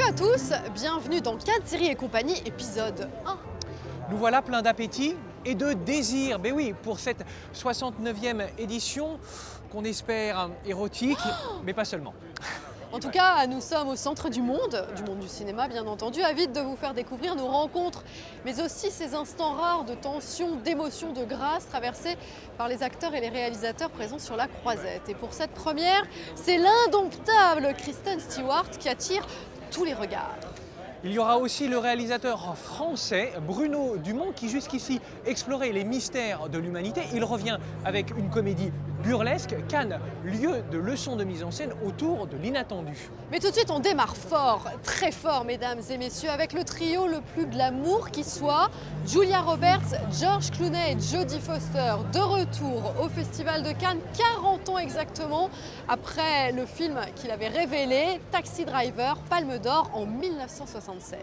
à tous, bienvenue dans Cannes Série et compagnie, épisode 1. Nous voilà plein d'appétit et de désir, mais oui, pour cette 69e édition qu'on espère érotique, mais pas seulement. En tout cas, nous sommes au centre du monde du cinéma bien entendu, avides de vous faire découvrir nos rencontres, mais aussi ces instants rares de tension, d'émotion, de grâce traversés par les acteurs et les réalisateurs présents sur la croisette. Et pour cette première, c'est l'indomptable Kristen Stewart qui attire tous les regards. Il y aura aussi le réalisateur français Bruno Dumont qui jusqu'ici explorait les mystères de l'humanité. Il revient avec une comédie burlesque, Cannes, lieu de leçons de mise en scène autour de l'inattendu. Mais tout de suite, on démarre fort, très fort, mesdames et messieurs, avec le trio le plus glamour qui soit. Julia Roberts, George Clooney et Jodie Foster, de retour au Festival de Cannes, 40 ans exactement, après le film qu'il avait révélé, Taxi Driver, Palme d'Or en 1976.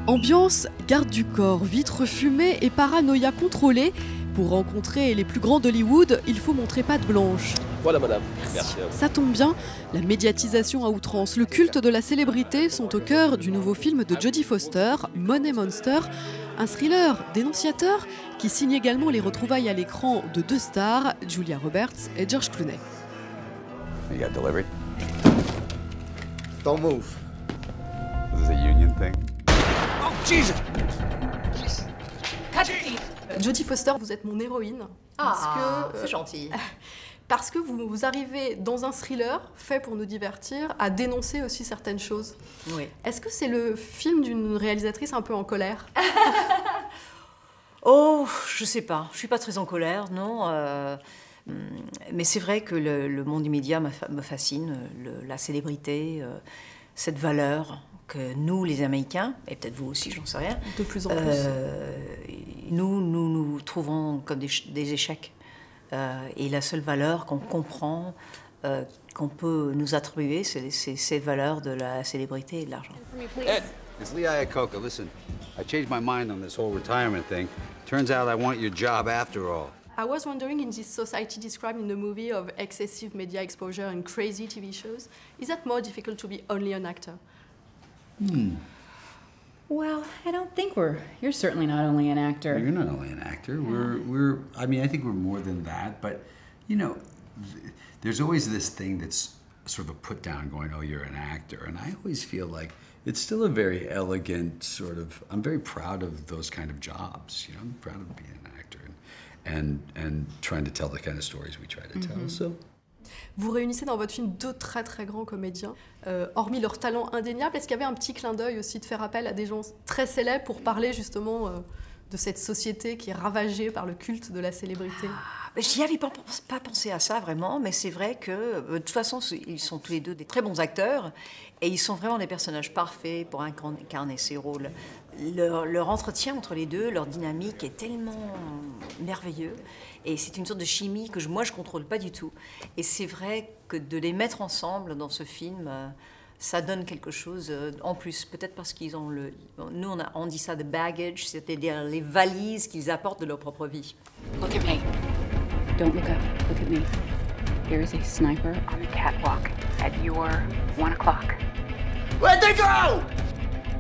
Ambiance, garde du corps, vitres fumées et paranoïa contrôlée. Pour rencontrer les plus grands d'Hollywood, il faut montrer patte blanche. Voilà madame, merci. Ça tombe bien, la médiatisation à outrance, le culte de la célébrité sont au cœur du nouveau film de Jodie Foster, Money Monster, un thriller dénonciateur qui signe également les retrouvailles à l'écran de deux stars, Julia Roberts et George Clooney. You got delivery? Don't move. This is a union thing. Oh, Jesus! Jodie Foster, vous êtes mon héroïne. C'est gentil. Parce que vous arrivez dans un thriller fait pour nous divertir à dénoncer aussi certaines choses. Oui. Est-ce que c'est le film d'une réalisatrice un peu en colère? Oh, je sais pas. Je suis pas très en colère, non. Mais c'est vrai que le monde immédiat me fascine, la célébrité, cette valeur que nous, les Américains, et peut-être vous aussi, j'en sais rien, De plus en plus. nous trouvons comme des échecs. Et la seule valeur qu'on comprend, qu'on peut nous attribuer, c'est cette valeur de la célébrité et de l'argent. Ed, it's Lee Iacocca. Listen, I changed my mind on this whole retirement thing. Turns out I want your job after all. I was wondering, in this society described in the movie of excessive media exposure and crazy TV shows, is that more difficult to be only an actor? Well, I don't think you're certainly not only an actor. You're not only an actor. I mean, I think we're more than that. But, you know, there's always this thing that's sort of a put down going, oh, you're an actor. And I always feel like it's still a very elegant sort of, I'm very proud of those kind of jobs. You know, I'm proud of being an actor and trying to tell the kind of stories we try to tell. So. Vous réunissez dans votre film deux très très grands comédiens, hormis leur talent indéniable. Est-ce qu'il y avait un petit clin d'œil aussi de faire appel à des gens très célèbres pour parler justement de cette société qui est ravagée par le culte de la célébrité? J'y avais pas pensé à ça vraiment, mais c'est vrai que de toute façon, ils sont tous les deux des très bons acteurs et ils sont vraiment des personnages parfaits pour incarner ces rôles. Leur entretien entre les deux, leur dynamique est tellement merveilleux et c'est une sorte de chimie que moi je contrôle pas du tout. Et c'est vrai que de les mettre ensemble dans ce film, ça donne quelque chose en plus. Peut-être parce qu'ils ont nous on dit ça de baggage, c'est-à-dire les valises qu'ils apportent de leur propre vie. Look at me. Don't look up. Look at me. There is a sniper on the catwalk at your 1 o'clock. Where'd they go?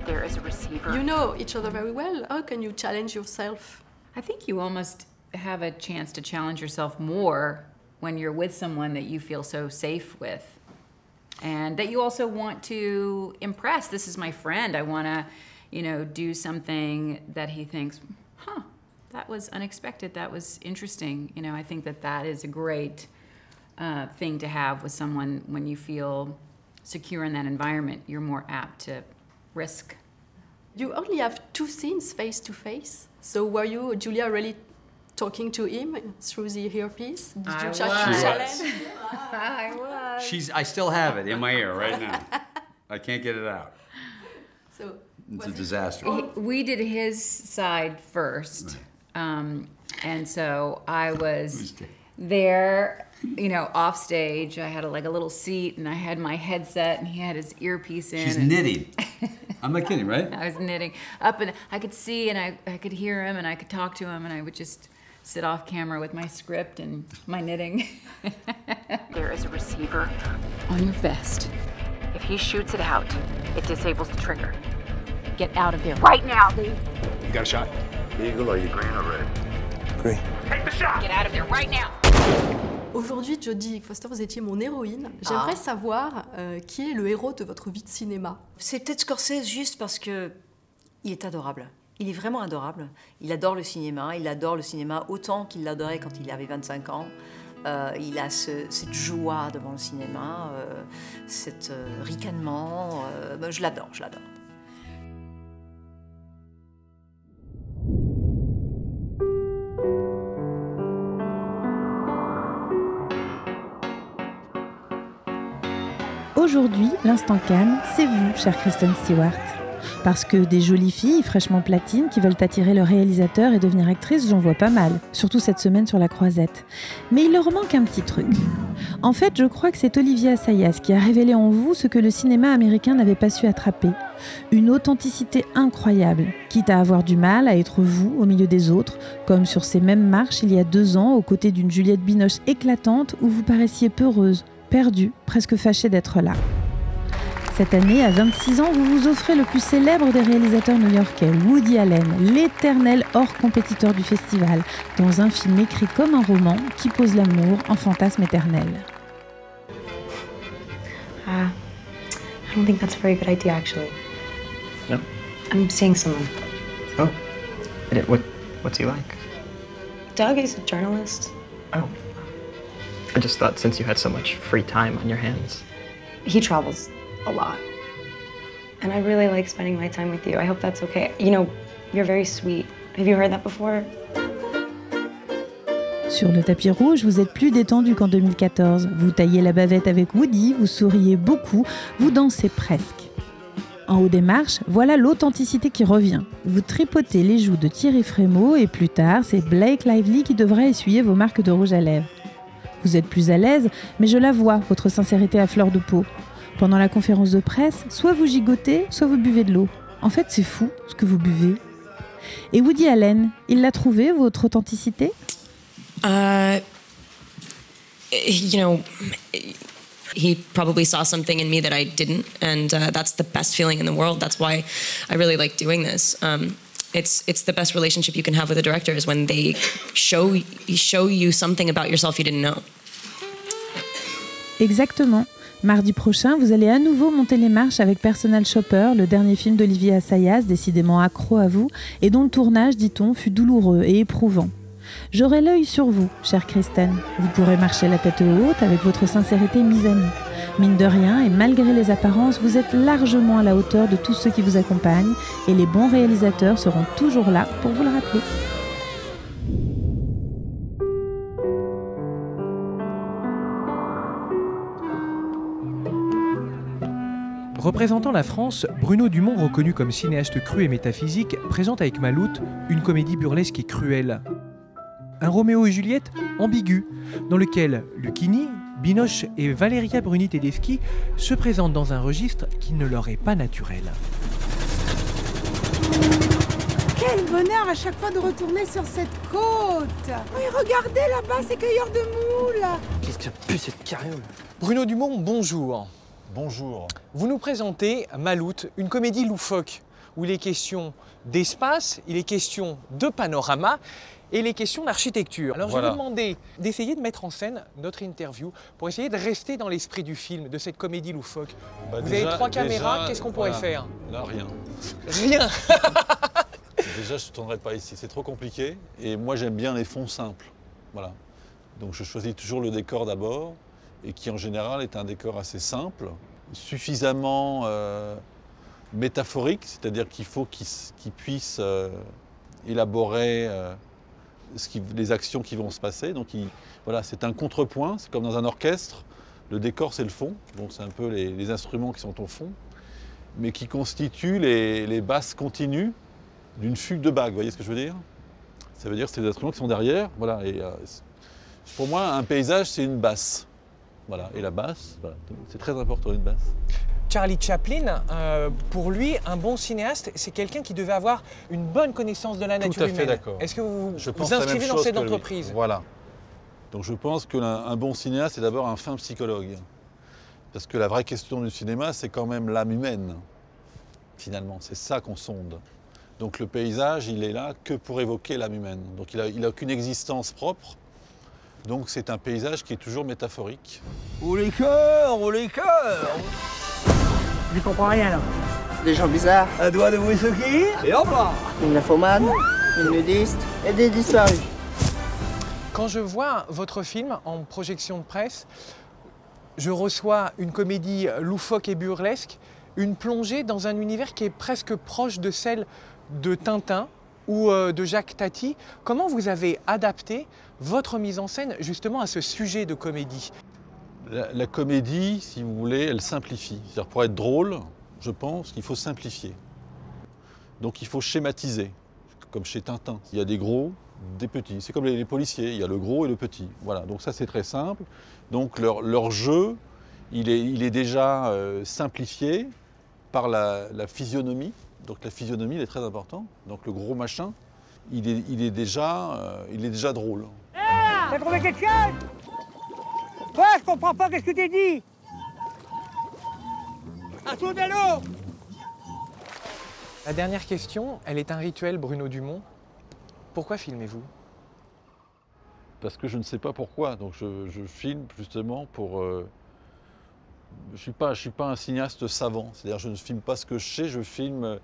There is a receiver. You know each other very well. How can you challenge yourself? I think you almost have a chance to challenge yourself more when you're with someone that you feel so safe with. And that you also want to impress. This is my friend. I want to, do something that he thinks, that was unexpected. That was interesting. I think that is a great thing to have with someone when you feel secure in that environment. You're more apt to risk. You only have 2 scenes face to face. So were you, Julia, really talking to him through the earpiece? Did you challenge? I was. I still have it in my ear right now. I can't get it out. So, It's a disaster. We did his side first. And so I was there, off stage. I had a little seat and I had my headset and he had his earpiece in. She's knitting. I'm not kidding, right? I was knitting up and I could see and I could hear him and I could talk to him and I would just sit off camera with my script and my knitting. There is a receiver on your vest. If he shoots it out, it disables the trigger. Get out of there right now, Lee. You got a shot? Eagle, are you green or red? Green. Take the shot! Get out of there right now. Aujourd'hui, Jodie Foster, vous étiez mon héroïne. J'aimerais savoir qui est le héros de votre vie de cinéma. C'est peut-être Scorsese juste parce que il est adorable. Il est vraiment adorable. Il adore le cinéma. Il adore le cinéma autant qu'il l'adorait quand il avait 25 ans. Il a cette joie devant le cinéma, cet ricanement. Je l'adore, je l'adore. Aujourd'hui, l'instant Cannes, c'est vous, chère Kristen Stewart. Parce que des jolies filles fraîchement platines qui veulent attirer le réalisateur et devenir actrices, j'en vois pas mal, surtout cette semaine sur la Croisette. Mais il leur manque un petit truc. En fait, je crois que c'est Olivia Assayas qui a révélé en vous ce que le cinéma américain n'avait pas su attraper. Une authenticité incroyable, quitte à avoir du mal à être vous au milieu des autres, comme sur ces mêmes marches il y a 2 ans, aux côtés d'une Juliette Binoche éclatante où vous paraissiez peureuse, perdue, presque fâchée d'être là. Cette année, à 26 ans, vous vous offrez le plus célèbre des réalisateurs new-yorkais, Woody Allen, l'éternel hors compétiteur du festival, dans un film écrit comme un roman qui pose l'amour en fantasme éternel. I don't think that's a very good idea, actually. No? I'm seeing someone. Oh. What's he like? Doug is a journalist. Oh. I just thought since you had so much free time on your hands. He travels a lot. And I really like spending my time with you. I hope that's okay. You know, you're very sweet. Have you heard that before? Sur le tapis rouge, vous êtes plus détendu qu'en 2014. Vous taillez la bavette avec Woody, vous souriez beaucoup, vous dansez presque. En haut des marches, voilà l'authenticité qui revient. Vous tripotez les joues de Thierry Frémaux et plus tard, c'est Blake Lively qui devra essuyer vos marques de rouge à lèvres. Vous êtes plus à l'aise, mais je la vois, votre sincérité à fleur de peau. Pendant la conférence de presse, soit vous gigotez, soit vous buvez de l'eau. En fait, c'est fou ce que vous buvez. Et Woody Allen, il l'a trouvé, votre authenticité? You know, he probably saw something in me that I didn't, and that's the best feeling in the world. That's why I really like doing this. It's the best relationship you can have with a director is when they show you something about yourself you didn't know. Exactement. Mardi prochain, vous allez à nouveau monter les marches avec Personal Shopper, le dernier film d'Olivia Assayas, décidément accro à vous, et dont le tournage, dit-on, fut douloureux et éprouvant. J'aurai l'œil sur vous, chère Kristen. Vous pourrez marcher la tête haute avec votre sincérité mise à nu. Mine de rien, et malgré les apparences, vous êtes largement à la hauteur de tous ceux qui vous accompagnent, et les bons réalisateurs seront toujours là pour vous le rappeler. Représentant la France, Bruno Dumont, reconnu comme cinéaste cru et métaphysique, présente avec Maloute une comédie burlesque et cruelle. Un Roméo et Juliette ambigu, dans lequel Lucchini, Binoche et Valeria Bruni Tedeschi se présentent dans un registre qui ne leur est pas naturel. Quel bonheur à chaque fois de retourner sur cette côte! Oui, regardez là-bas, ces cueilleurs de moules! Qu'est-ce que ça pue cette carriole! Bruno Dumont, bonjour. Bonjour. Vous nous présentez Maloute, une comédie loufoque, où il est question d'espace, il est question de panorama, et les questions d'architecture. Alors je vais vous demander d'essayer de mettre en scène notre interview pour essayer de rester dans l'esprit du film, de cette comédie loufoque. Vous avez 3 caméras, qu'est-ce qu'on pourrait faire? Là, rien. Rien. Déjà, je ne tournerai pas ici, c'est trop compliqué. Et moi, j'aime bien les fonds simples. Voilà. Donc je choisis toujours le décor d'abord, et qui en général est un décor assez simple, suffisamment métaphorique, c'est-à-dire qu'il faut qu'il puisse élaborer les actions qui vont se passer. Donc voilà, c'est un contrepoint, c'est comme dans un orchestre. Le décor, c'est le fond, donc c'est un peu les instruments qui sont au fond, mais qui constituent les basses continues d'une fugue de bague. Vous voyez ce que je veux dire? Ça veut dire que c'est des instruments qui sont derrière. Voilà, et pour moi, un paysage, c'est une basse. Voilà, et la basse, voilà, c'est très important, une basse. Charlie Chaplin, pour lui, un bon cinéaste, c'est quelqu'un qui devait avoir une bonne connaissance de la nature humaine. Tout à fait d'accord. Est-ce que vous Je vous pense la même inscrivez dans chose cette que lui. entreprise? Voilà. Donc je pense qu'un bon cinéaste, c'est d'abord un fin psychologue. Parce que la vraie question du cinéma, c'est quand même l'âme humaine, finalement. C'est ça qu'on sonde. Donc le paysage, il est là que pour évoquer l'âme humaine. Donc il n'a aucune existence propre. Donc c'est un paysage qui est toujours métaphorique. Oh les cœurs, oh les cœurs! Je comprends rien là. Des gens bizarres. Un doigt de whisky, et hop là! Une nymphomane, une nudiste et des disparus. Quand je vois votre film en projection de presse, je reçois une comédie loufoque et burlesque, une plongée dans un univers qui est presque proche de celle de Tintin ou de Jacques Tati. Comment vous avez adapté votre mise en scène justement à ce sujet de comédie? La comédie, si vous voulez, elle simplifie. C'est-à-dire pour être drôle, je pense qu'il faut simplifier. Donc il faut schématiser, comme chez Tintin. Il y a des gros, des petits. C'est comme les policiers, il y a le gros et le petit. Voilà, donc ça c'est très simple. Donc leur jeu, il est déjà simplifié par la physionomie. Donc la physionomie, elle est très importante. Donc le gros machin, il est déjà drôle. T'as trouvé quelqu'un? Quoi? Je comprends pas, qu'est-ce que t'as dit? À tout à l'eau! La dernière question, elle est un rituel, Bruno Dumont. Pourquoi filmez-vous? Parce que je ne sais pas pourquoi. Donc je filme justement pour... je suis pas un cinéaste savant. C'est-à-dire je ne filme pas ce que je sais, je filme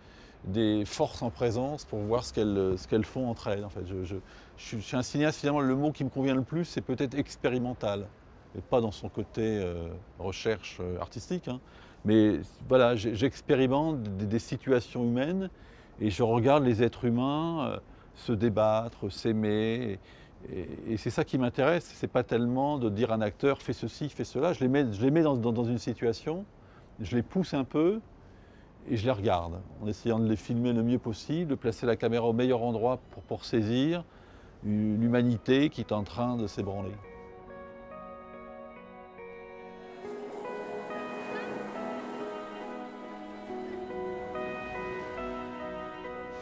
des forces en présence pour voir ce qu'elles font entre elles. En fait, je suis un cinéaste, finalement, le mot qui me convient le plus, c'est peut-être expérimental. Et pas dans son côté recherche artistique. Hein. Mais voilà, j'expérimente des situations humaines et je regarde les êtres humains se débattre, s'aimer. Et c'est ça qui m'intéresse. C'est pas tellement de dire à un acteur fais ceci, fais cela. Je les mets dans une situation, je les pousse un peu et je les regarde en essayant de les filmer le mieux possible, de placer la caméra au meilleur endroit pour saisir l'humanité qui est en train de s'ébranler.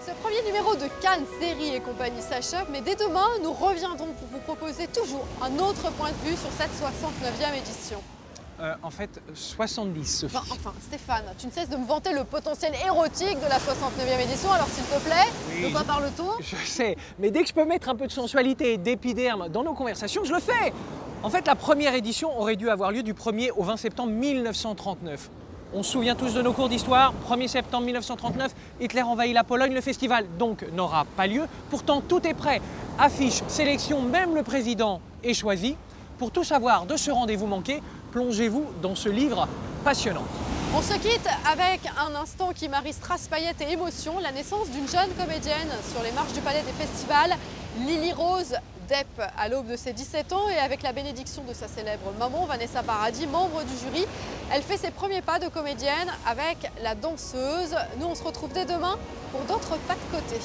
Ce premier numéro de Cannes Série et compagnie s'achève, mais dès demain, nous reviendrons pour vous proposer toujours un autre point de vue sur cette 69e édition. En fait, 70, Sophie. Enfin, Stéphane, tu ne cesses de me vanter le potentiel érotique de la 69e édition, alors s'il te plaît, de quoi parle-t-on? Je sais, mais dès que je peux mettre un peu de sensualité et d'épiderme dans nos conversations, je le fais. En fait, la première édition aurait dû avoir lieu du 1er au 20 septembre 1939. On se souvient tous de nos cours d'histoire, 1er septembre 1939, Hitler envahit la Pologne, le festival donc n'aura pas lieu. Pourtant, tout est prêt. Affiche, sélection, même le président est choisi. Pour tout savoir de ce rendez-vous manqué, plongez-vous dans ce livre passionnant. On se quitte avec un instant qui marie strass, paillettes et émotion, la naissance d'une jeune comédienne sur les marches du Palais des Festivals, Lily Rose Depp, à l'aube de ses 17 ans et avec la bénédiction de sa célèbre maman, Vanessa Paradis, membre du jury. Elle fait ses premiers pas de comédienne avec La Danseuse. Nous, on se retrouve dès demain pour d'autres pas de côté.